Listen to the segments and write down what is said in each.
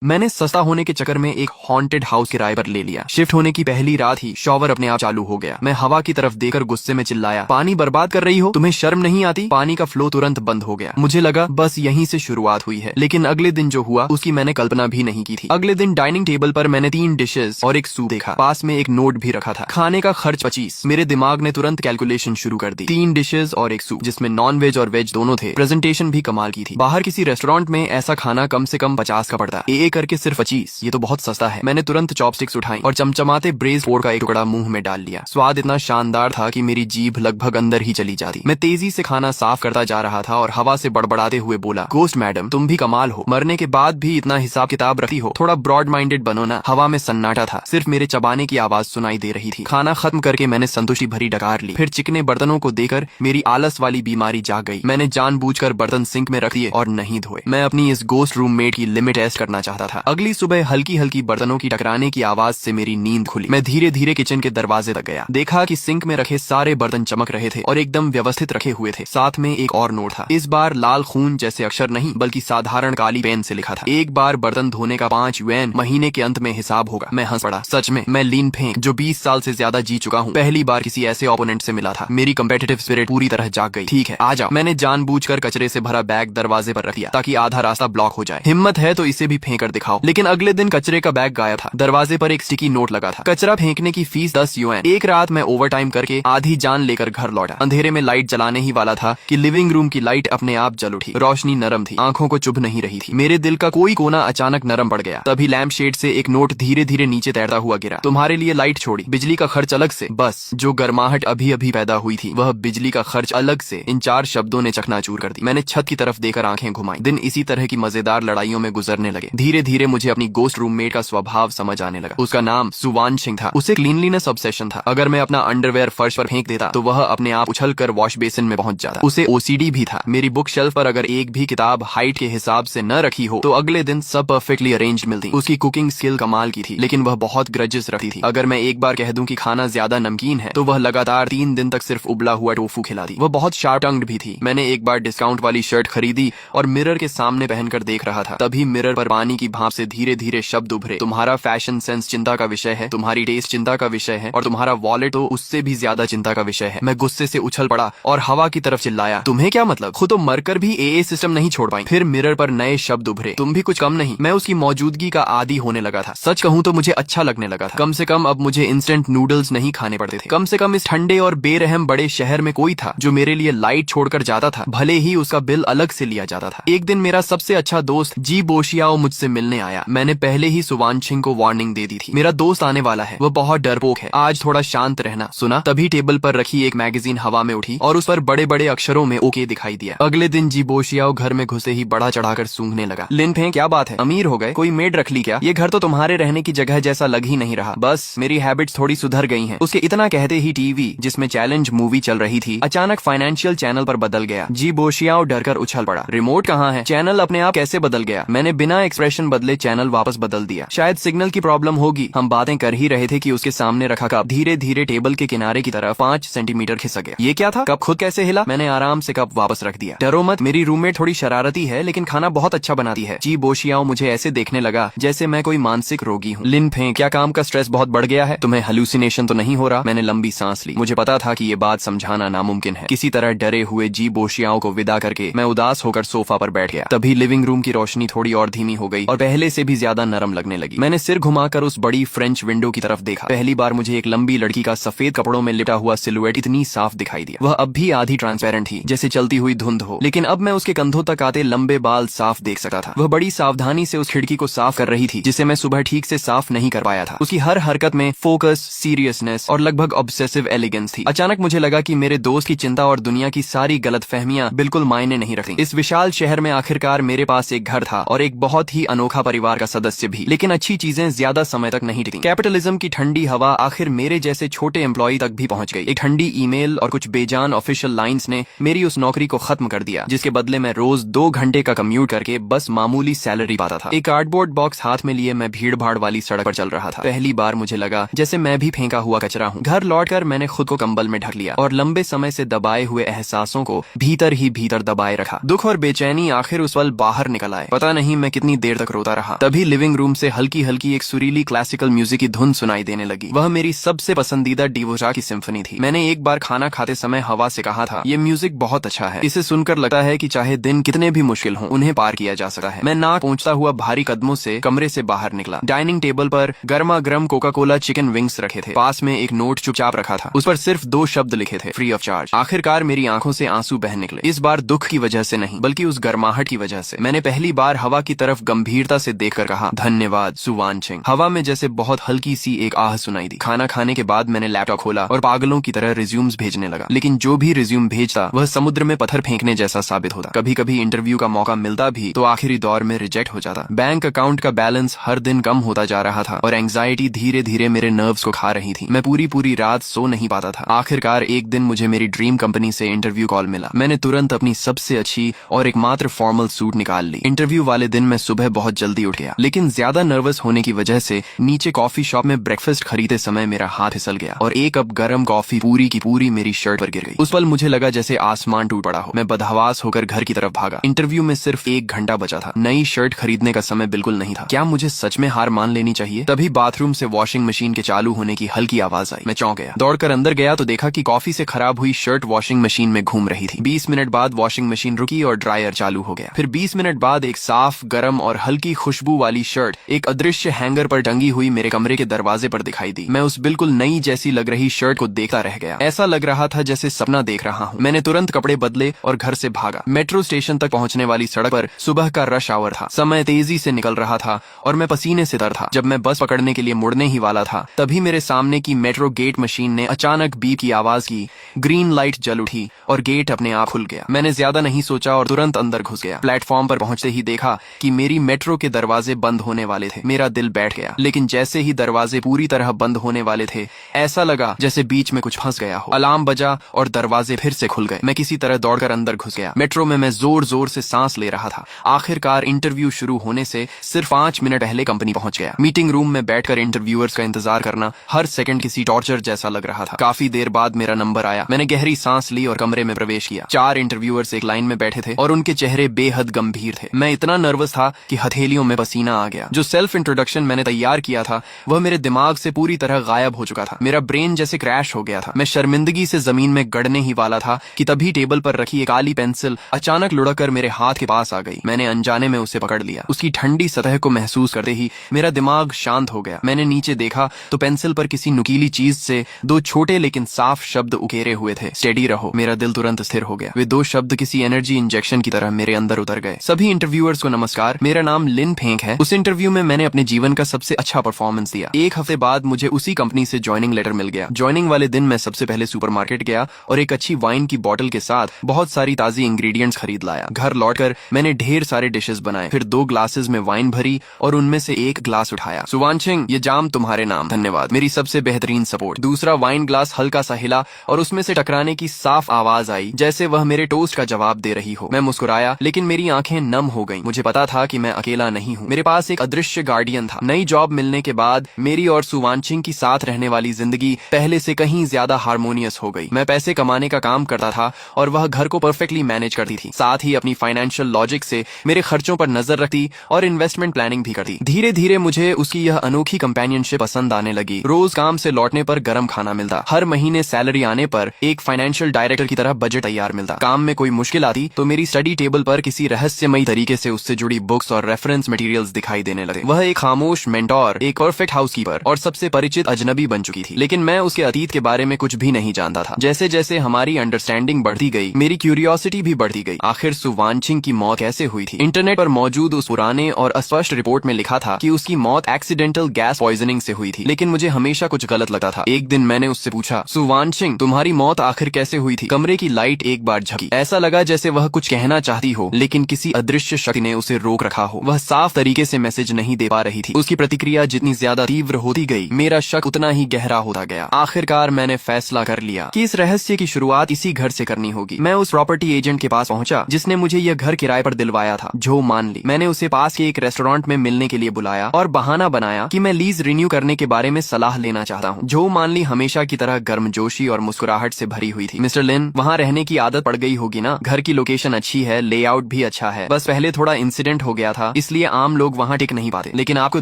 मैंने सस्ता होने के चक्कर में एक हॉन्टेड हाउस किराए पर ले लिया। शिफ्ट होने की पहली रात ही शॉवर अपने आप चालू हो गया। मैं हवा की तरफ देखकर गुस्से में चिल्लाया, पानी बर्बाद कर रही हो, तुम्हें शर्म नहीं आती? पानी का फ्लो तुरंत बंद हो गया। मुझे लगा बस यहीं से शुरुआत हुई है, लेकिन अगले दिन जो हुआ उसकी मैंने कल्पना भी नहीं की थी। अगले दिन डाइनिंग टेबल पर मैंने 3 डिशेस और एक सूप देखा। पास में एक नोट भी रखा था, खाने का खर्च 25। मेरे दिमाग ने तुरंत कैलकुलेशन शुरू कर दी। 3 डिशेस और एक सूप, जिसमें नॉन वेज और वेज दोनों थे। प्रेजेंटेशन भी कमाल की थी। बाहर किसी रेस्टोरेंट में ऐसा खाना कम से कम 50 का पड़ता, ए करके सिर्फ 25। ये तो बहुत सस्ता है। मैंने तुरंत चॉपस्टिक्स उठाई और चमचमाते ब्रेज पोर्क का एक टुकड़ा मुंह में डाल लिया। स्वाद इतना शानदार था कि मेरी जीभ लगभग अंदर ही चली जाती। मैं तेजी से खाना साफ करता जा रहा था और हवा से बड़बड़ाते हुए बोला, गोस्ट मैडम, तुम भी कमाल हो, मरने के बाद भी इतना हिसाब किताब रखती हो, थोड़ा ब्रॉड माइंडेड बनो ना। हवा में सन्नाटा था, सिर्फ मेरे चबाने की आवाज सुनाई दे रही थी। खाना खत्म करके मैंने संतुष्टि भरी डकार ली। फिर चिकने बर्तनों को देकर मेरी आलस वाली बीमारी जाग गई। मैंने जानबूझकर बर्तन सिंक में रख दिए और नहीं धोए। मैं अपनी इस गोस्ट रूममेट की लिमिट टेस्ट करना चाहता था। अगली सुबह हल्की हल्की बर्तनों की टकराने की आवाज से मेरी नींद खुली। मैं धीरे धीरे किचन के दरवाजे तक गया। देखा कि सिंक में रखे सारे बर्तन चमक रहे थे और एकदम व्यवस्थित रखे हुए थे। साथ में एक और नोट था। इस बार लाल खून जैसे अक्षर नहीं, बल्कि साधारण काली पेन से लिखा था, एक बार बर्तन धोने का 5 युएन, महीने के अंत में हिसाब होगा। मैं हंस पड़ा। सच में मैं लीन फेंक, जो 20 साल से ज्यादा जी चुका हूँ, पहली बार किसी ऐसे ओपोनेंट से मिला था। मेरी कम्पेटिटिव स्पिरिट पूरी तरह जाग गई। ठीक है, आ जाओ। मैंने जानबूझकर कचरे से भरा बैग दरवाजे पर रख दिया ताकि आधा रास्ता ब्लॉक हो जाए। हिम्मत है तो इसे भी फेंक कर दिखाओ। लेकिन अगले दिन कचरे का बैग गायब था। दरवाजे पर एक स्टिकी नोट लगा था, कचरा फेंकने की फीस 10 युएन। एक रात मैं ओवरटाइम करके आधी जान लेकर घर लौटा। अंधेरे में लाइट जलाने ही वाला था कि लिविंग रूम की लाइट अपने आप जल उठी। रोशनी नरम थी, आंखों को चुभ नहीं रही थी। मेरे दिल का कोई कोना अचानक नरम पड़ गया। तभी लैंप शेड से एक नोट धीरे धीरे नीचे तैरता हुआ गिरा। तुम्हारे लिए लाइट छोड़ी, बिजली का खर्च अलग से। बस जो गर्माहट अभी अभी पैदा हुई थी, वह बिजली का खर्च अलग से। इन 4 शब्दों ने चकनाचूर कर दी। मैंने छत की तरफ देकर आंखें घुमाई। दिन इसी तरह की मजेदार लड़ाइयों में गुजरने लगे। धीरे धीरे मुझे अपनी गोस्ट रूममेट का स्वभाव समझ आने लगा। उसका नाम सुवानशिंग था। उसे क्लीनलीनेस ऑब्सेशन था। अगर मैं अपना अंडरवेयर फर्श पर फेंक देता तो वह अपने आप उछलकर वॉश बेसिन में पहुंच जाता। उसे ओसीडी भी था। मेरी बुक शेल्फ पर अगर एक भी किताब हाइट के हिसाब से न रखी हो तो अगले दिन सब परफेक्टली अरेंज्ड मिलती। उसकी कुकिंग स्किल कमाल की थी, लेकिन वह बहुत ग्रजेस रखती थी। अगर मैं एक बार कह दूं कि खाना ज्यादा नमकीन है तो वह लगातार 3 दिन तक सिर्फ उबला हुआ टोफू खिलाती। वह बहुत शार्प टंग्ड भी थी। मैंने एक बार डिस्काउंट वाली शर्ट खरीदी और मिरर के सामने पहनकर देख रहा था। तभी मिरर पर पानी की भाप से धीरे धीरे शब्द उभरे, तुम्हारा फैशन सेंस चिंता का विषय है, तुम्हारी टेस्ट चिंता का विषय है और तुम्हारा वॉलेट तो उससे भी ज्यादा चिंता का विषय है। मैं गुस्से से उछल पड़ा और हवा की तरफ चिल्लाया, तुम्हें क्या मतलब, खुद तो मरकर भी एए सिस्टम नहीं छोड़ पाई। फिर मिरर पर नए शब्द उभरे, तुम भी कुछ कम नहीं। मैं उसकी मौजूदगी का आदी होने लगा था। सच कहूं तो मुझे अच्छा लगने लगा था। कम से कम अब मुझे इंस्टेंट नूडल्स नहीं खाने पड़ते थे। कम से कम इस ठंडे और बेरहम बड़े शहर में कोई था जो मेरे लिए लाइट छोड़कर जाता था, भले ही उसका बिल अलग से लिया जाता था। एक दिन मेरा सबसे अच्छा दोस्त जी बोशियाओ मुझसे मिलने आया। मैंने पहले ही सुवानशिंग को वार्निंग दे दी थी, मेरा दोस्त आने वाला है, वह बहुत डरपोक है, आज थोड़ा शांत रहना। सुना? तभी टेबल पर रखी एक मैगजीन हवा में उठी और उस पर बड़े बड़े अक्षरों में ओके दिखाई दिया। अगले दिन जी बोशियाओ घर में घुसे ही बड़ा चढ़ाकर सूंघने लगा। लिन फें, क्या बात है, अमीर हो गए, कोई मेड रख ली क्या? ये घर तो तुम्हारे रहने की जगह जैसा लग ही नहीं रहा। बस मेरी हैबिट्स थोड़ी सुधर गई हैं। उसके इतना कहते ही टीवी जिसमें चैलेंज मूवी चल रही थी अचानक फाइनेंशियल चैनल पर बदल गया। जी बोशियाओ डरकर उछल पड़ा, रिमोट कहाँ है? चैनल अपने आप कैसे बदल गया? मैंने बिना एक्सप्रेशन बदले चैनल वापस बदल दिया। शायद सिग्नल की प्रॉब्लम होगी। हम बातें कर ही रहे थे कि उसके सामने रखा कप धीरे धीरे टेबल के किनारे की तरफ 5 सेंटीमीटर खिसक गया। ये क्या था? कप खुद कैसे हिला? मैंने आराम से कप वापस रख दिया। डरो मत, मेरी रूममेट थोड़ी शरारती है लेकिन खाना बहुत अच्छा बनाती है। जी बोशियाओ मुझे ऐसे देखने लगा जैसे मैं कोई मानसिक रोगी हूँ। लिन फें, क्या काम का स्ट्रेस बहुत बढ़ गया है? तुम्हें हेलुसिनेशन तो नहीं हो रहा? मैंने लंबी सांस ली। मुझे पता था कि ये बात समझाना नामुमकिन है। किसी तरह डरे हुए जी बोशियाओ को विदा करके मैं उदास होकर सोफा पर बैठ गया। तभी लिविंग रूम की रोशनी थोड़ी और धीमी हो गई और पहले से भी ज्यादा नरम लगने लगी। मैंने सिर घुमाकर उस बड़ी फ्रेंच विंडो की तरफ देखा। पहली बार मुझे एक लंबी लड़की का सफेद कपड़ों में लिपटा हुआ सिलुएट इतनी साफ दिखाई दिया। वह अब भी आधी ट्रांसपेरेंट थी, जैसे चलती हुई धुंध हो, लेकिन अब मैं उसके कंधों तक आते लंबे बाल साफ देख सकता था। वह बड़ी सावधानी से उस खिड़की को साफ कर रही थी जिसे मैं सुबह ठीक से साफ नहीं कर पाया था। उसकी हर हरकत में फोकस, सीरियसनेस और लगभग ऑब्सेसिव एलिगेंस थी। अचानक मुझे लगा कि मेरे दोस्त की चिंता और दुनिया की सारी गलतफहमियां बिल्कुल मायने नहीं रखती। इस विशाल शहर में आखिरकार मेरे पास एक घर था और एक बहुत ही अनोखा परिवार का सदस्य भी। लेकिन अच्छी चीजें ज्यादा समय तक नहीं टिकी। कैपिटलिज्म की ठंडी हवा आखिर मेरे जैसे छोटे एम्प्लॉय तक भी पहुंच गई। एक ठंडी ईमेल और कुछ बेजान ऑफिशियल लाइंस ने मेरी उस नौकरी को खत्म कर दिया जिसके बदले मैं रोज 2 घंटे का कम्यूट करके बस मामूली सैलरी पाता था। एक कार्डबोर्ड बॉक्स हाथ में लिए मैं भीड़ भाड़ वाली सड़क पर चल रहा था। पहली बार मुझे लगा जैसे मैं भी फेंका हुआ कचरा हूँ। घर लौटकर मैंने खुद को कंबल में ढक लिया और लंबे समय से दबाए हुए एहसासों को भीतर ही भीतर दबाए रखा। दुख और बेचैनी आखिर उस पल बाहर निकल आए। पता नहीं मैं कितनी देर तक तक रोता रहा। तभी लिविंग रूम से हल्की हल्की एक सुरीली क्लासिकल म्यूजिक की धुन सुनाई देने लगी। वह मेरी सबसे पसंदीदा डिवोजा की सिम्फनी थी। मैंने एक बार खाना खाते समय हवा से कहा था, ये म्यूजिक बहुत अच्छा है। इसे सुनकर लगता है कि चाहे दिन कितने भी मुश्किल हों, उन्हें पार किया जा सकता है। मैं नाक पहुंचता हुआ भारी कदमों से कमरे से बाहर निकला। डाइनिंग टेबल पर गर्मा गर्म कोका कोला चिकन विंग्स रखे थे। पास में एक नोट चुपचाप रखा था। उस पर सिर्फ 2 शब्द लिखे थे, फ्री ऑफ चार्ज। आखिरकार मेरी आंखों से आंसू बह निकले। इस बार दुख की वजह से नहीं, बल्कि उस गर्माहट की वजह से। मैंने पहली बार हवा की तरफ गंभीरता से देखकर कहा, धन्यवाद सुवानचिंग। हवा में जैसे बहुत हल्की सी एक आह सुनाई दी। खाना खाने के बाद मैंने लैपटॉप खोला और पागलों की तरह रिज्यूम्स भेजने लगा। लेकिन जो भी रिज्यूम भेजता वह समुद्र में पत्थर फेंकने जैसा साबित होता। कभी कभी इंटरव्यू का मौका मिलता भी तो आखिरी दौर में रिजेक्ट हो जाता। बैंक अकाउंट का बैलेंस हर दिन कम होता जा रहा था और एंग्जाइटी धीरे धीरे मेरे नर्व्स को खा रही थी। मैं पूरी रात सो नहीं पाता था। आखिरकार एक दिन मुझे मेरी ड्रीम कंपनी से इंटरव्यू कॉल मिला। मैंने तुरंत अपनी सबसे अच्छी और एकमात्र फॉर्मल सूट निकाल ली। इंटरव्यू वाले दिन मैं सुबह बहुत जल्दी उठ गया, लेकिन ज्यादा नर्वस होने की वजह से नीचे कॉफी शॉप में ब्रेकफास्ट खरीदते समय मेरा हाथ फिसल गया और एक कप गर्म कॉफी पूरी की पूरी मेरी शर्ट पर गिर गई। उस पल मुझे लगा जैसे आसमान टूट पड़ा हो। मैं बदहवास होकर घर की तरफ भागा। इंटरव्यू में सिर्फ 1 घंटा बचा था। नई शर्ट खरीदने का समय बिल्कुल नहीं था। क्या मुझे सच में हार मान लेनी चाहिए? तभी बाथरूम से वॉशिंग मशीन के चालू होने की हल्की आवाज आई। मैं चौंक गया। दौड़कर अंदर गया तो देखा कि कॉफी से खराब हुई शर्ट वॉशिंग मशीन में घूम रही थी। 20 मिनट बाद वॉशिंग मशीन रुकी और ड्रायर चालू हो गया। फिर 20 मिनट बाद एक साफ, गर्म और हल्की खुशबू वाली शर्ट एक अदृश्य हैंगर पर टंगी हुई मेरे कमरे के दरवाजे पर दिखाई दी। मैं उस बिल्कुल नई जैसी लग रही शर्ट को देखता रह गया। ऐसा लग रहा था जैसे सपना देख रहा हूँ। मैंने तुरंत कपड़े बदले और घर से भागा। मेट्रो स्टेशन तक पहुंचने वाली सड़क पर सुबह का रश आवर था। समय तेजी से निकल रहा था और मैं पसीने से तर था। जब मैं बस पकड़ने के लिए मुड़ने ही वाला था, तभी मेरे सामने की मेट्रो गेट मशीन ने अचानक बीप की आवाज की। ग्रीन लाइट जल उठी और गेट अपने आप खुल गया। मैंने ज्यादा नहीं सोचा और तुरंत अंदर घुस गया। प्लेटफॉर्म पर पहुंचते ही देखा कि मेरी मेट्रो के दरवाजे बंद होने वाले थे। मेरा दिल बैठ गया, लेकिन जैसे ही दरवाजे पूरी तरह बंद होने वाले थे, ऐसा लगा जैसे बीच में कुछ फंस गया हो। अलार्म बजा और दरवाजे फिर से खुल गए। मैं किसी तरह दौड़कर अंदर घुस गया। मेट्रो में मैं जोर जोर से सांस ले रहा था। आखिरकार इंटरव्यू शुरू होने से सिर्फ 5 मिनट पहले कंपनी पहुंच गया। मीटिंग रूम में बैठकर इंटरव्यूअर्स का इंतजार करना हर सेकंड किसी टॉर्चर जैसा लग रहा था। काफी देर बाद मेरा नंबर आया। मैंने गहरी सांस ली और कमरे में प्रवेश किया। 4 इंटरव्यूअर्स एक लाइन में बैठे थे और उनके चेहरे बेहद गंभीर थे। मैं इतना नर्वस था कि हथेलियों में पसीना आ गया। जो सेल्फ इंट्रोडक्शन मैंने तैयार किया था वह मेरे दिमाग से पूरी तरह गायब हो चुका था। मेरा ब्रेन जैसे क्रैश हो गया था। मैं शर्मिंदगी से जमीन में गड़ने ही वाला था कि तभी टेबल पर रखी एक काली पेंसिल अचानक लुढ़ककर मेरे हाथ के पास आ गई। मैंने अनजाने में उसे पकड़ लिया। उसकी ठंडी सतह को महसूस करते ही मेरा दिमाग शांत हो गया। मैंने नीचे देखा तो पेंसिल पर किसी नुकीली चीज से 2 छोटे लेकिन साफ शब्द उकेरे हुए थे, स्टेडी रहो। मेरा दिल तुरंत स्थिर हो गया। वे 2 शब्द किसी एनर्जी इंजेक्शन की तरह मेरे अंदर उतर गए। सभी इंटरव्यूअर्स को नमस्कार, मेरा नाम लिन फेंक है। उस इंटरव्यू में मैंने अपने जीवन का सबसे अच्छा परफॉर्मेंस दिया। 1 हफ्ते बाद मुझे उसी कंपनी से ज्वाइनिंग लेटर मिल गया। ज्वाइनिंग वाले दिन मैं सबसे पहले सुपरमार्केट गया और एक अच्छी वाइन की बोतल के साथ बहुत सारी ताजी इंग्रेडिएंट्स खरीद लाया। घर लौटकर मैंने ढेर सारे डिशेस बनाए। फिर 2 ग्लासेस में वाइन भरी और उनमें से एक ग्लास उठाया। सुवानचिंग, ये जाम तुम्हारे नाम। धन्यवाद, मेरी सबसे बेहतरीन सपोर्ट। दूसरा वाइन ग्लास हल्का सा हिला और उसमें से टकराने की साफ आवाज आई जैसे वह मेरे टोस्ट का जवाब दे रही हो। मैं मुस्कुराया, लेकिन मेरी आंखें नम हो गईं। मुझे पता था कि मैं अकेला नहीं हूँ। मेरे पास एक अदृश्य गार्डियन था। नई जॉब मिलने के बाद मेरी और सुवानचिंग की साथ रहने वाली जिंदगी पहले से कहीं ज्यादा हार्मोनियस हो गई। मैं पैसे कमाने का काम करता था और वह घर को परफेक्टली मैनेज करती थी। साथ ही अपनी फाइनेंशियल लॉजिक से मेरे खर्चों पर नजर रखती और इन्वेस्टमेंट प्लानिंग भी करती। धीरे धीरे मुझे उसकी यह अनोखी कंपेनियनशिप पसंद आने लगी। रोज काम से लौटने पर गर्म खाना मिलता। हर महीने सैलरी आने पर एक फाइनेंशियल डायरेक्टर की तरह बजट तैयार मिलता। काम में कोई मुश्किल आती तो मेरी स्टडी टेबल पर किसी रहस्यमयी तरीके से उससे जुड़ी बुक्स और रेफरेंस मटेरियल्स दिखाई देने लगे। वह एक खामोश मेंटोर, एक परफेक्ट हाउसकीपर और सबसे परिचित अजनबी बन चुकी थी। लेकिन मैं उसके अतीत के बारे में कुछ भी नहीं जानता था। जैसे जैसे हमारी अंडरस्टैंडिंग बढ़ती गई, मेरी क्यूरियोसिटी भी बढ़ती गई। आखिर सुवानचिंग की मौत कैसे हुई थी? इंटरनेट पर मौजूद उस पुराने और अस्पष्ट रिपोर्ट में लिखा था कि उसकी मौत एक्सीडेंटल गैस पॉइजनिंग से हुई थी। लेकिन मुझे हमेशा कुछ गलत लगता था। एक दिन मैंने उससे पूछा, सुवानचिंग, तुम्हारी मौत आखिर कैसे हुई थी? कमरे की लाइट एक बार झपकी। ऐसा लगा जैसे वह कुछ कहना चाहती हो, लेकिन किसी अदृश्य शक्ति ने उसे रोक रखा हो। वह साफ तरीके से मैसेज नहीं दे पा रही थी। उसकी प्रतिक्रिया जितनी ज्यादा तीव्र होती गई, मेरा शक उतना ही गहरा होता गया। आखिरकार मैंने फैसला कर लिया कि इस रहस्य की शुरुआत इसी घर से करनी होगी। मैं उस प्रॉपर्टी एजेंट के पास पहुंचा जिसने मुझे यह घर किराए पर दिलवाया था, जो मान ली। मैंने उसे पास के एक रेस्टोरेंट में मिलने के लिए बुलाया और बहाना बनाया कि मैं लीज रिन्यू करने के बारे में सलाह लेना चाहता हूँ। जो मान ली हमेशा की तरह गर्मजोशी और मुस्कुराहट से भरी हुई थी। मिस्टर लिन, वहाँ रहने की आदत पड़ गई होगी ना? घर की लोकेशन अच्छी है, लेआउट भी अच्छा है। बस पहले थोड़ा इंसिडेंट हो गया था, इसलिए आम लोग वहाँ टिक नहीं पाते। लेकिन आपको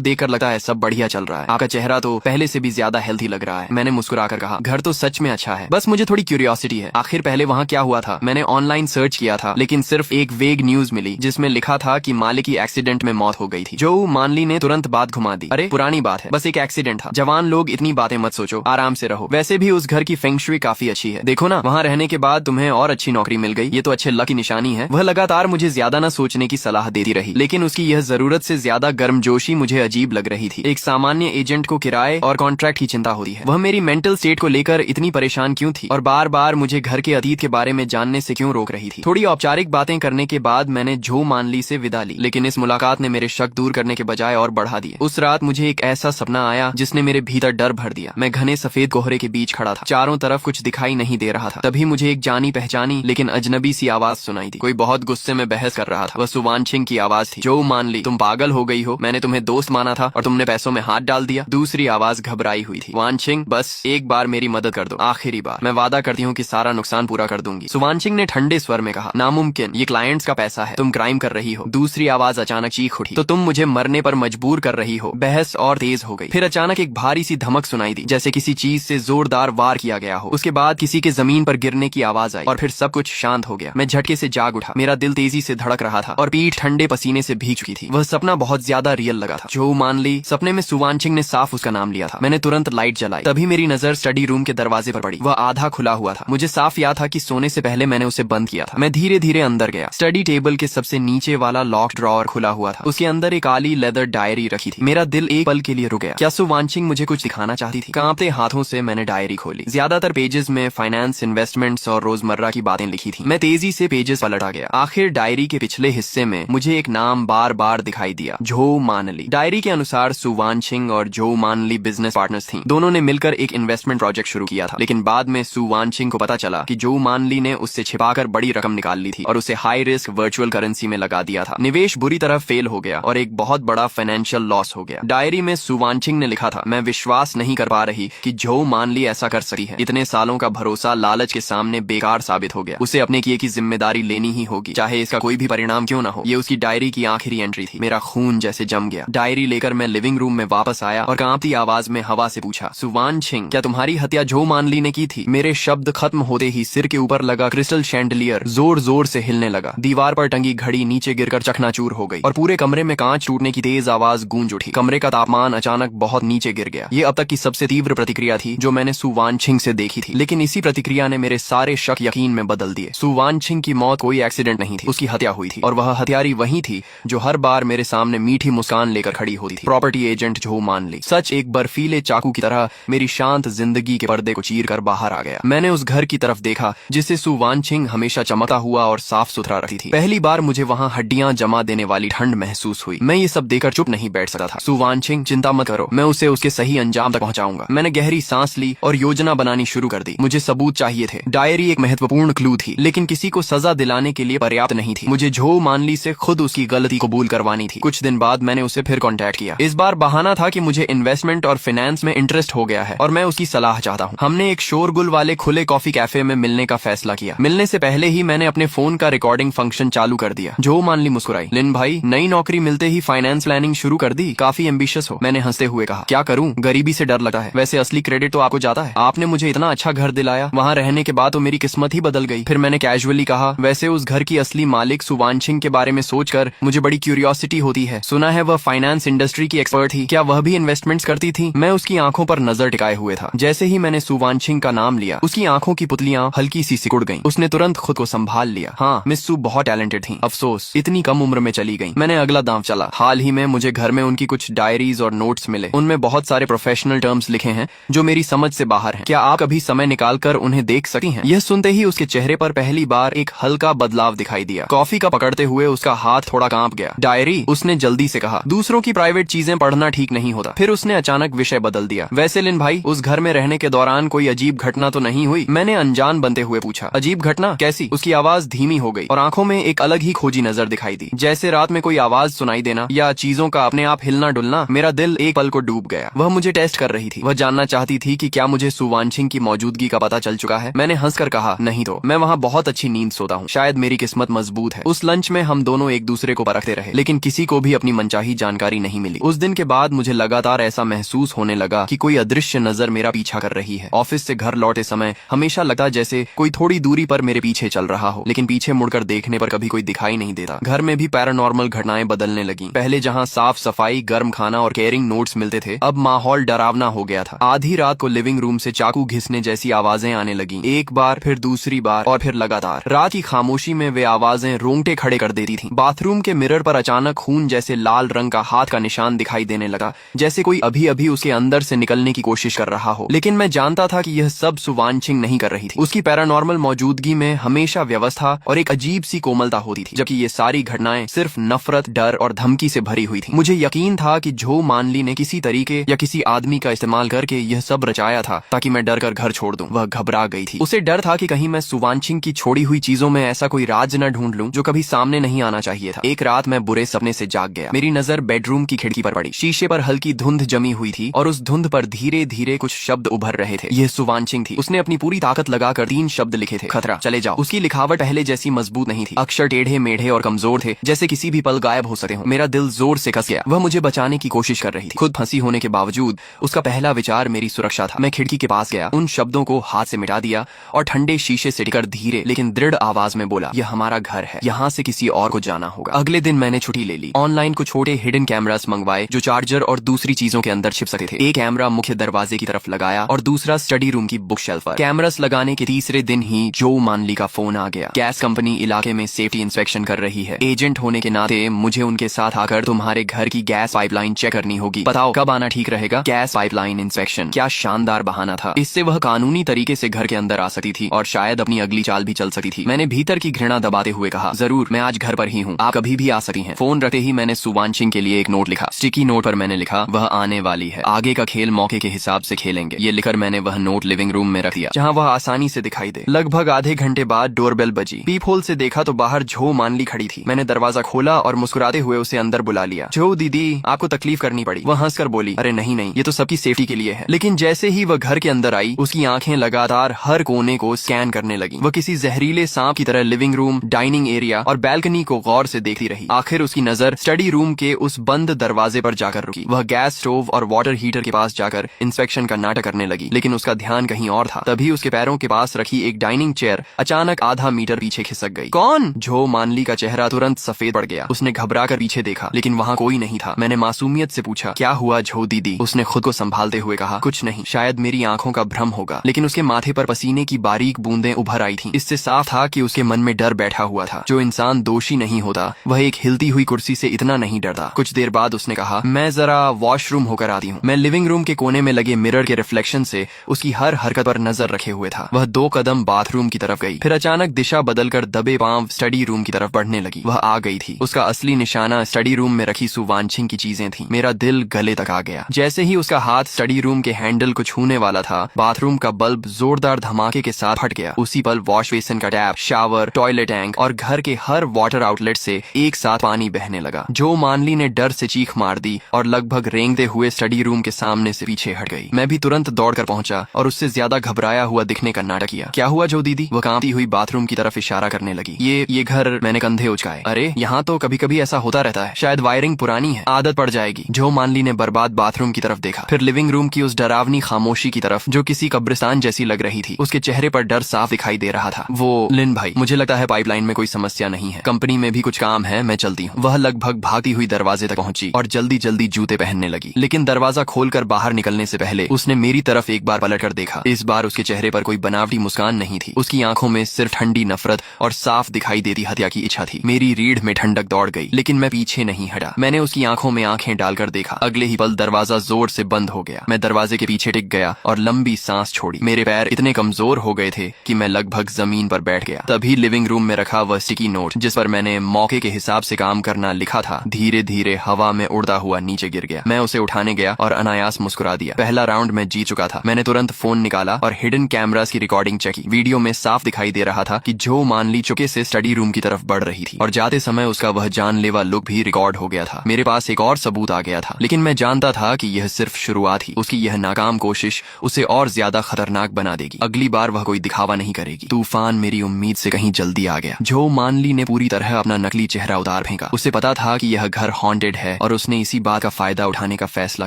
देखकर लगता है सब बढ़िया चल रहा है, आपका चेहरा तो पहले से भी ज्यादा हेल्थी लग रहा है। मैंने मुस्कुराकर कहा, घर तो सच में अच्छा है, बस मुझे थोड़ी क्यूरियोसिटी है, आखिर पहले वहाँ क्या हुआ था। मैंने ऑनलाइन सर्च किया था, लेकिन सिर्फ एक वेग न्यूज मिली जिसमें लिखा था कि मालिक की एक्सीडेंट में मौत हो गई थी। जो मानली ने तुरंत बात घुमा दी, अरे पुरानी बात है, बस एक एक्सीडेंट था। जवान लोग इतनी बातें मत सोचो, आराम से रहो। वैसे भी उस घर की फेंग शुई काफी अच्छी है, देखो ना, वहाँ रहने के बाद तुम्हें और अच्छी नौकरी मिल गई, ये तो अच्छे लक की निशानी है। वह लगातार मुझे ज्यादा न सोचने की सलाह देती रही, लेकिन उसकी यह जरूरत से ज्यादा गर्मजोशी मुझे अजीब लग रही थी। एक सामान्य एजेंट को किराए और कॉन्ट्रैक्ट की चिंता होती है, वह मेरी मेंटल स्टेट को लेकर इतनी परेशान क्यों थी और बार बार मुझे घर के अतीत के बारे में जानने से क्यों रोक रही थी। थोड़ी औपचारिक बातें करने के बाद मैंने जो मानली से विदा ली, लेकिन इस मुलाकात ने मेरे शक दूर करने के बजाय और बढ़ा दिए। उस रात मुझे एक ऐसा सपना आया जिसने मेरे भीतर डर भर दिया। मैं घने सफेद कोहरे के बीच खड़ा था, चारों तरफ कुछ दिखाई नहीं दे रहा था। तभी मुझे एक जानी पहचानी लेकिन अजनबी सी आवाज सुनाई दी। कोई बहुत गुस्से में बहस कर रहा था। वह सुवानछिंग की आवाज थी। जो मानली, तुम पागल हो गई हो, मैंने तुम्हें दोस्त माना था और तुमने पैसों में हाथ डाल दिया। दूसरी आवाज घबराई हुई थी, वानछिंग बस एक बार मेरी मदद कर दो, आखिरी बार, मैं वादा करती हूँ कि सारा नुकसान पूरा कर दूंगी। सुवानछिंग ने ठंडे स्वर में कहा, नामुमकिन, ये क्लाइंट्स का पैसा है, तुम क्राइम कर रही हो। दूसरी आवाज अचानक चीख उठी, तो तुम मुझे मरने पर मजबूर कर रही हो। बहस और तेज हो गई। फिर अचानक एक भारी सी धमक सुनाई दी, जैसे किसी चीज से जोरदार वार किया गया हो। उसके बाद किसी के जमीन पर गिरने की आवाज आई और फिर सब कुछ शांत हो गया। मैं झटके से जाग उठा, मेरा दिल तेजी से धड़क रहा था और पीठ ठंडे पसीने से भीग चुकी थी। वह सपना बहुत ज्यादा रियल लगा था। जो मानली, सपने में सुवानछिंग ने साफ उसका नाम लिया था। मैंने तुरंत लाइट जलाई, तभी मेरी नजर स्टडी रूम के दरवाजे पर पड़ी। वह आधा खुला हुआ था। मुझे साफ याद था कि सोने से पहले मैंने उसे बंद किया था। मैं धीरे धीरे अंदर गया। स्टडी टेबल के सबसे नीचे वाला लॉक ड्रॉअर खुला हुआ था। उसके अंदर एक काली लेदर डायरी रखी थी। मेरा दिल एक पल के लिए रुक गया। क्या सुवानछिंग मुझे कुछ दिखाना चाहती थी? कांपते हाथों से मैंने डायरी खोली। ज्यादातर पेजेस में फाइनेंस, इन्वेस्टमेंट्स और रोजमर्रा की बातें लिखी थी। मैं तेजी से पेजेस पलटा गया। आखिर डायरी के पिछले हिस्से में मुझे एक नाम बार बार दिखाई दिया, जो मानली। डायरी के अनुसार सुवानछिंग और जो मानली बिजनेस पार्टनर्स थीं। दोनों ने मिलकर एक इन्वेस्टमेंट प्रोजेक्ट शुरू किया था, लेकिन बाद में सुवानछिंग को पता चला कि जो मानली ने उससे छिपाकर बड़ी रकम निकाल ली थी और उसे हाई रिस्क वर्चुअल करेंसी में लगा दिया था। निवेश बुरी तरह फेल हो गया और एक बहुत बड़ा फाइनेंशियल लॉस हो गया। डायरी में सुवानछिंग ने लिखा था, मैं विश्वास नहीं कर पा रही कि जो मानली ऐसा कर सकती है। इतने सालों का भरोसा लालच के सामने बेकार साबित हो गया। उसे अपने किए की जिम्मेदारी लेनी ही होगी, चाहे इसका कोई भी परिणाम क्यों न हो। ये उसकी डायरी की आखिरी एंट्री थी। मेरा खून जैसे जम गया। डायरी लेकर मैं लिविंग रूम में वापस आया और कांपती आवाज में हवा से पूछा, सुवानछिंग, क्या तुम्हारी हत्या जो मानली ने की थी? मेरे शब्द खत्म होते ही सिर के ऊपर लगा क्रिस्टल शैंडलियर जोर जोर से हिलने लगा। दीवार पर टंगी घड़ी नीचे गिरकर चकनाचूर हो गई और पूरे कमरे में कांच टूटने की तेज आवाज गूंज उठी। कमरे का तापमान अचानक बहुत नीचे गिर गया। ये अब तक की सबसे तीव्र प्रतिक्रिया थी जो मैंने सुवानछिंग से देखी थी, लेकिन इसी प्रतिक्रिया ने मेरे सारे शक यकीन में बदल दिए। सुवानछिंग की मौत कोई एक्सीडेंट नहीं थी, उसकी हत्या हुई थी और वह हत्यारी वही थी जो हर बार मेरे सामने मीठी मुस्कान लेकर खड़ी होती थी, प्रॉपर्टी एजेंट जो मानली। सच एक बर्फीले चाकू की तरह मेरी शांत जिंदगी के पर्दे को चीर कर बाहर आ गया। मैंने उस घर की तरफ देखा जिसे सुवानछिंग हमेशा चमकता हुआ और साफ सुथरा रखती थी। पहली बार मुझे वहाँ हड्डियां जमा देने वाली ठंड महसूस हुई। मैं ये सब देखकर चुप नहीं बैठ सकता था। सुवानछिंग, चिंता मत करो, मैं उसे उसके सही अंजाम तक पहुंचाऊंगा। मैंने गहरी सांस ली और योजना बनानी शुरू कर दी। मुझे सबूत चाहिए थे। डायरी एक महत्वपूर्ण क्लू थी, लेकिन किसी को सजा दिलाने के लिए पर्याप्त नहीं थी। मुझे जो मानली से खुद उसकी गलती कबूल करवानी थी। कुछ दिन बाद मैंने उसे फिर कांटेक्ट किया। इस बार बहाना था कि मुझे इन्वेस्टमेंट और फाइनेंस में इंटरेस्ट हो गया है और मैं उसकी सलाह चाहता हूँ। हमने एक शोरगुल वाले खुले कॉफी कैफे में मिलने का फैसला किया। मिलने से पहले ही मैंने अपने फोन का रिकॉर्डिंग फंक्शन चालू कर दिया। जो मानली मुस्कुराई, लिन भाई, नई नौकरी मिलते ही फाइनेंस प्लानिंग शुरू कर दी, काफी एम्बिशियस हो। मैंने हंसते हुए कहा, क्या करूं, गरीबी से डर लगता है। वैसे असली क्रेडिट तो आपको जाता है, आपने मुझे इतना अच्छा घर दिलाया, वहाँ रहने के बाद तो मेरी किस्मत ही बदल गई। फिर मैंने कैजुअली कहा, वैसे उस घर की असली मालिक सुवानछिंग के बारे में सोचकर मुझे बड़ी क्यूरियोसिटी होती है। सुना है वह फाइनेंस इंडस्ट्री की एक्सपर्ट थी, क्या वह भी इन्वेस्टमेंट्स करती थी? मैं उसकी आंखों पर नजर टिकाए हुए था। जैसे ही मैंने सुवानछिंग का नाम लिया, उसकी आंखों की पुतलियां हल्की सी सिकुड़ गईं। उसने तुरंत खुद को संभाल लिया। हाँ, मिस सू बहुत टैलेंटेड थी, अफसोस इतनी कम उम्र में चली गई। मैंने अगला दांव चला। हाल ही में मुझे घर में उनकी कुछ डायरीज और नोट्स मिले। उनमें बहुत सारे प्रोफेशनल टर्म्स लिखे हैं जो मेरी समझ से बाहर हैं। क्या आप कभी समय निकाल कर उन्हें देख सकती हैं? यह सुनते ही उसके चेहरे पर पहली बार एक हल्का बदलाव दिखाई दिया। कॉफी का पकड़ते हुए उसका हाथ थोड़ा कांप गया। डायरी, उसने जल्दी से कहा, दूसरों की प्राइवेट चीजें पढ़ना ठीक नहीं होता। फिर उसने अचानक विषय बदल दिया। वैसे लिन भाई, उस घर में रहने के दौरान कोई अजीब घटना तो नहीं हुई? मैंने अनजान बनते हुए पूछा। अजीब घटना? कैसी? उसकी आवाज धीमी हो गई और आंखों में एक अलग ही खोजी नजर दिखाई दी, जैसे रात में कोई आवाज सुनाई देना या चीजों का अपने आप हिलना डुलना। मेरा दिल एक पल को डूब गया। वह मुझे टेस्ट कर रही थी। वह जानना चाहती थी कि क्या मुझे सुवानछिंग की मौजूदगी का पता चल चुका है। मैंने हंसकर कहा, नहीं तो मैं वहाँ बहुत अच्छी नींद सोता हूँ, शायद मेरी किस्मत मजबूत है। उस लंच में हम दोनों एक दूसरे को परखते रहे। रहे, लेकिन किसी को भी अपनी मनचाही जानकारी नहीं मिली। उस दिन के बाद मुझे लगातार ऐसा महसूस होने लगा कि कोई अदृश्य नजर मेरा पीछा कर रही है। ऑफिस से घर लौटे समय हमेशा लगता जैसे कोई थोड़ी दूरी पर मेरे पीछे चल रहा हो, लेकिन पीछे मुड़कर देखने पर कभी कोई दिखाई नहीं देता। घर में भी पैरानॉर्मल घटनाएं बदलने लगी। पहले जहां साफ सफाई, गर्म खाना और केयरिंग नोट्स मिलते थे, अब माहौल डरावना हो गया था। आधी रात को लिविंग रूम से चाकू घिसने जैसी आवाजें आने लगी, एक बार फिर दूसरी बार और फिर लगातार। रात की खामोशी में वे आवाजें रोंगटे खड़े कर देती थीं। बाथरूम के मिरर पर अचानक खून जैसे लाल रंग का हाथ का निशान दिखाई देने लगा, जैसे कोई अभी अभी उसके अंदर से निकलने की कोशिश कर रहा हो। लेकिन मैं जानता था कि यह सब सुवानचिंग नहीं कर रही थी। उसकी पैरानॉर्मल मौजूदगी में हमेशा व्यवस्था और एक अजीब सी कोमलता होती थी, जबकि ये सारी घटनाएं सिर्फ नफरत, डर और धमकी से भरी हुई थी। मुझे यकीन था कि जो मानली ने किसी तरीके या किसी आदमी का इस्तेमाल करके यह सब रचाया था ताकि मैं डर कर घर छोड़ दूं। वह घबरा गई थी। उसे डर था कि कहीं मैं सुवानचिंग की छोड़ी हुई चीजों में ऐसा कोई राज न ढूंढ लूं जो कभी सामने नहीं आना चाहिए था। एक रात मैं बुरे सपने से जाग गया। मेरी नजर बेडरूम की खिड़की पर पड़ी। शीशे पर हल्की धुंध जमी हुई थी और उस धुंध पर धीरे धीरे कुछ शब्द उभर रहे थे। यह सुवानचिंग थी। उसने अपनी पूरी ताकत लगाकर 3 शब्द लिखे थे। खतरा, चले जाओ। उसकी लिखावट पहले जैसी मजबूत नहीं थी। अक्षर टेढ़े मेढ़े और कमजोर थे, जैसे किसी भी पल गायब हो सकते हो। मेरा दिल जोर से कस गया। वह मुझे बचाने की कोशिश कर रही थी। खुद फंसी होने के बावजूद उसका पहला विचार मेरी सुरक्षा था। मैं खिड़की के पास गया, उन शब्दों को हाथ से मिटा दिया और ठंडे शीशे से टिकर धीरे लेकिन दृढ़ आवाज में बोला, यह हमारा घर है, यहाँ से किसी और को जाना होगा। अगले दिन मैंने छुट्टी ले ली। ऑनलाइन कुछ छोटे हिडन कैमरास मंगवाए जो चार्जर और दूसरी चीजों के अंदर छिप सकते थे। एक कैमरा मुख्य दरवाजे की तरफ लगाया और दूसरा स्टडी रूम की बुक शेल्फ पर। कैमरास लगाने के तीसरे दिन ही जो मानली का फोन आ गया। गैस कंपनी इलाके में सेफ्टी इंस्पेक्शन कर रही है। एजेंट होने के नाते मुझे उनके साथ आकर तुम्हारे घर की गैस पाइपलाइन चेक करनी होगी। बताओ कब आना ठीक रहेगा? Gas pipeline inspection. क्या शानदार बहाना था। इससे वह कानूनी तरीके से घर के अंदर आ सकती थी और शायद अपनी अगली चाल भी चल सकती थी। मैंने भीतर की घृणा दबाते हुए कहा, जरूर, मैं आज घर पर ही हूँ, आप कभी भी आ सकती हैं। फोन रखते ही मैंने सुवानचिंग के लिए एक नोट लिखा। स्टिकी नोट पर मैंने लिखा, वह आने वाली है, आगे का खेल मौके के हिसाब से खेलेंगे। ये लिखकर मैंने वह नोट लिविंग रूम में रख दिया, जहाँ वह आसानी से दिखाई दे। लगभग आधे घंटे बाद डोरबेल बजी। पीप होल से देखा तो बाहर झो मानली खड़ी थी। मैंने दरवाजा खोला और मुस्कुराते हुए उसे अंदर बुला लिया। झो दीदी, आपको तकलीफ करनी पड़ी। वह हंसकर बोली, अरे नहीं नहीं, ये तो सबकी सेफ्टी के लिए है। लेकिन जैसे ही वह घर के अंदर आई, उसकी आंखें लगातार हर कोने को स्कैन करने लगी। वह किसी जहरीले सांप की तरह लिविंग रूम, डाइनिंग एरिया और बैल्कनी को गौर से देखती रही। आखिर उसकी नजर स्टडी रूम के उस बंद दरवाजे पर जाकर रुकी। वह गैस स्टोव और वाटर हीटर के पास जाकर इंस्पेक्शन का नाटक करने लगी, लेकिन उसका ध्यान कहीं और था। तभी उसके पैरों के पास रखी एक डाइनिंग चेयर अचानक आधा मीटर पीछे खिसक गई। कौन? झो मानली का चेहरा तुरंत सफेद पड़ गया। उसने घबरा कर पीछे देखा, लेकिन वहाँ कोई नहीं था। मैंने मासूमियत से पूछा, क्या हुआ झो दीदी? उसने खुद को संभालते हुए कहा, कुछ नहीं, शायद मेरी आंखों का भ्रम होगा। लेकिन उसके माथे पर पसीने की बारीक बूंदें उभर आई थीं। इससे साफ था कि उसके मन में डर बैठा हुआ था। जो इंसान दोषी नहीं होता, वह एक हिलती हुई कुर्सी से इतना नहीं डरता। कुछ देर बाद उसने कहा, मैं जरा वॉशरूम होकर आती हूँ। मैं लिविंग रूम के कोने में लगे मिरर के रिफ्लेक्शन से उसकी हर हरकत पर नजर रखे हुए था। वह 2 कदम बाथरूम की तरफ गई, फिर अचानक दिशा बदलकर दबे पांव स्टडी रूम की तरफ बढ़ने लगी। वह आ गई थी। उसका असली निशाना स्टडी रूम में रखी सुवानचिंग की चीजें थीं। मेरा दिल गले तक आ गया। जैसे ही उसका हाथ स्टडी रूम के हैंडल को छूने वाला था, बाथरूम का बल्ब जोरदार धमाके के साथ फट गया। उसी पल वॉश बेसिन का टैप, शावर, टॉयलेट टैंक और घर के हर वाटर आउटलेट से एक साथ पानी बहने लगा। जो मानली ने डर से चीख मार दी और लगभग रेंगते हुए स्टडी रूम के सामने से पीछे हट गई। मैं भी तुरंत दौड़कर पहुंचा और उससे ज्यादा घबराया हुआ दिखने का नाटक किया। क्या हुआ जो दीदी? वह कांपती हुई बाथरूम की तरफ इशारा करने लगी। ये घर, मैंने कंधे उचकाए। अरे यहाँ तो कभी कभी ऐसा होता रहता है, शायद वायरिंग पुरानी है, आदत पड़ जाएगी। जो मानली ने बर्बाद बाथरूम की तरफ देखा, फिर लिविंग रूम की उस डरावनी खामोशी की तरफ जो किसी कब्रिस्तान जैसी लग रही थी। उसके चेहरे पर डर साफ दिखाई दे रहा था। वो, लिन भाई, मुझे लगता है पाइपलाइन में कोई समस्या नहीं है, कंपनी में भी कुछ काम है, मैं चलती हूँ। वह लगभग भागती हुई दरवाजे तक पहुंची और जल्दी जल्दी जूते पहनने लगी। लेकिन दरवाजा खोलकर बाहर निकलने से पहले उसने मेरी तरफ एक बार पलट कर देखा। इस बार उसके चेहरे पर कोई बनावटी मुस्कान नहीं थी। उसकी आंखों में सिर्फ ठंडी नफरत और साफ दिखाई देती हत्या की इच्छा थी। मेरी रीढ़ में ठंडक दौड़ गई, लेकिन मैं पीछे नहीं हटा। मैंने उसकी आंखों में आंखें डालकर देखा। अगले ही पल दरवाजा जोर से बंद हो गया। मैं दरवाजे के पीछे टिक गया और लंबी सांस छोड़ी। मेरे पैर इतने कमजोर हो गए थे कि मैं लगभग जमीन पर बैठ गया। तभी लिविंग रूम में रखा वह स्टिकी नोट, जिस पर मैंने मौके के हिसाब से काम करना लिखा था, धीरे धीरे हवा में उड़ता हुआ नीचे गिर गया। मैं उसे उठाने गया और अनायास मुस्कुरा दिया। पहला राउंड मैं जीत चुका था। मैंने तुरंत फोन निकाला और हिडन कैमरास की रिकॉर्डिंग चेक की। वीडियो में साफ दिखाई दे रहा था कि जो मानली चुके से स्टडी रूम की तरफ बढ़ रही थी और जाते समय उसका वह जानलेवा लुक भी रिकॉर्ड हो गया था। मेरे पास एक और सबूत आ गया था, लेकिन मैं जानता था कि यह सिर्फ शुरुआत ही। उसकी यह नाकाम कोशिश उसे और ज्यादा खतरनाक बना देगी। अगली बार वह कोई दिखावा नहीं करेगी। तूफान मेरी उम्मीद से कहीं जल्दी आ गया। जो मानली ने पूरी तरह अपना नकली चेहरा उतार फेंक फेंका। उसे पता था कि यह घर हॉन्टेड है और उसने इसी बात का फायदा उठाने का फैसला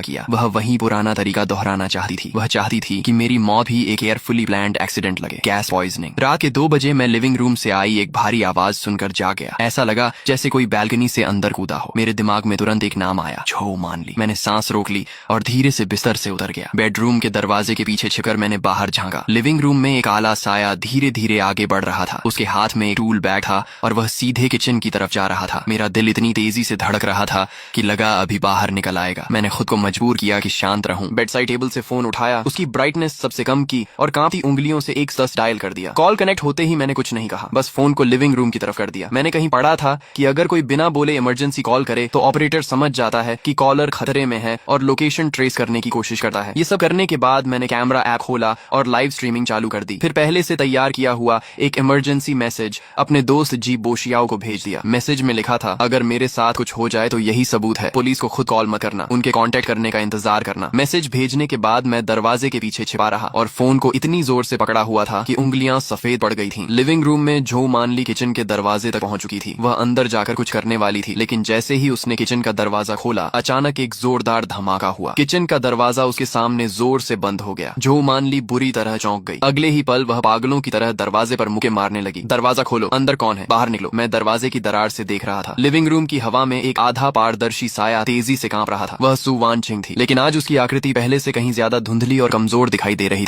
किया। वह वही पुराना तरीका दोहराना चाहती थी। वह चाहती थी कि मेरी मौत भी एक केयरफुली प्लान्ड एक्सीडेंट लगे, गैस पॉइजनिंग। रात के 2 बजे मैं लिविंग रूम से आई एक भारी आवाज सुनकर जाग गया। ऐसा लगा जैसे कोई बैल्कनी से अंदर कूदा हो। मेरे दिमाग में तुरंत एक नाम आया, झो मानली। मैंने सांस रोक ली और धीरे से बिस्तर से उतर गया। बेडरूम के दरवाजे के पीछे छिपकर मैंने बाहर झांका। लिविंग रूम में एक काला साया धीरे धीरे आगे बढ़ रहा था। उसके हाथ में एक टूल बैग था और वह सीधे किचन की तरफ जा रहा था। मेरा दिल इतनी तेजी से धड़क रहा था कि लगा अभी बाहर निकल आएगा। मैंने खुद को मजबूर किया कि शांत रहूं। बेडसाइड टेबल से फोन उठाया, उसकी ब्राइटनेस सबसे कम की और कांपती उंगलियों से 110 डायल कर दिया। कॉल कनेक्ट होते ही मैंने कुछ नहीं कहा, बस फोन को लिविंग रूम की तरफ कर दिया। मैंने कहीं पढ़ा था कि अगर कोई बिना बोले इमरजेंसी कॉल करे तो ऑपरेटर समझ जाता है कि कॉलर खतरे में है और लोकेशन ट्रेस करने की कोशिश करता है। ये सब करने के बाद मैंने कैमरा ऐप खोला और लाइव स्ट्रीमिंग चालू कर दी। फिर पहले से तैयार किया हुआ एक इमरजेंसी मैसेज अपने दोस्त जी बोशियाओ को भेज दिया। मैसेज में लिखा था, अगर मेरे साथ कुछ हो जाए तो यही सबूत है, पुलिस को खुद कॉल मत करना, उनके कांटेक्ट करने का इंतजार करना। मैसेज भेजने के बाद मैं दरवाजे के पीछे छिपा रहा और फोन को इतनी जोर से पकड़ा हुआ था कि उंगलियां सफेद पड़ गई थीं। लिविंग रूम में झो मानली किचन के दरवाजे तक पहुंच चुकी थी। वह अंदर जाकर कुछ करने वाली थी, लेकिन जैसे ही उसने किचन का दरवाजा खोला अचानक एक जोरदार धमाका हुआ। किचन का दरवाजा उसके सामने जोर से बंद हो गया। झो मानली बुरी तरह चौंक गई। अगले ही पल वह पागलों की तरह दरवाजे पर मुक्के मारने लगी। दरवाजा खोलो, अंदर कौन है, बाहर निकलो। मैं दरवाजे की दरार से देख रहा था। लिविंग रूम की हवा में एक आधा पारदर्शी साया तेजी से कांप रहा था। वह सु वानचिंग थी, लेकिन आज उसकी आकृति पहले से कहीं ज्यादा धुंधली और कमजोर दिखाई दे रही थी।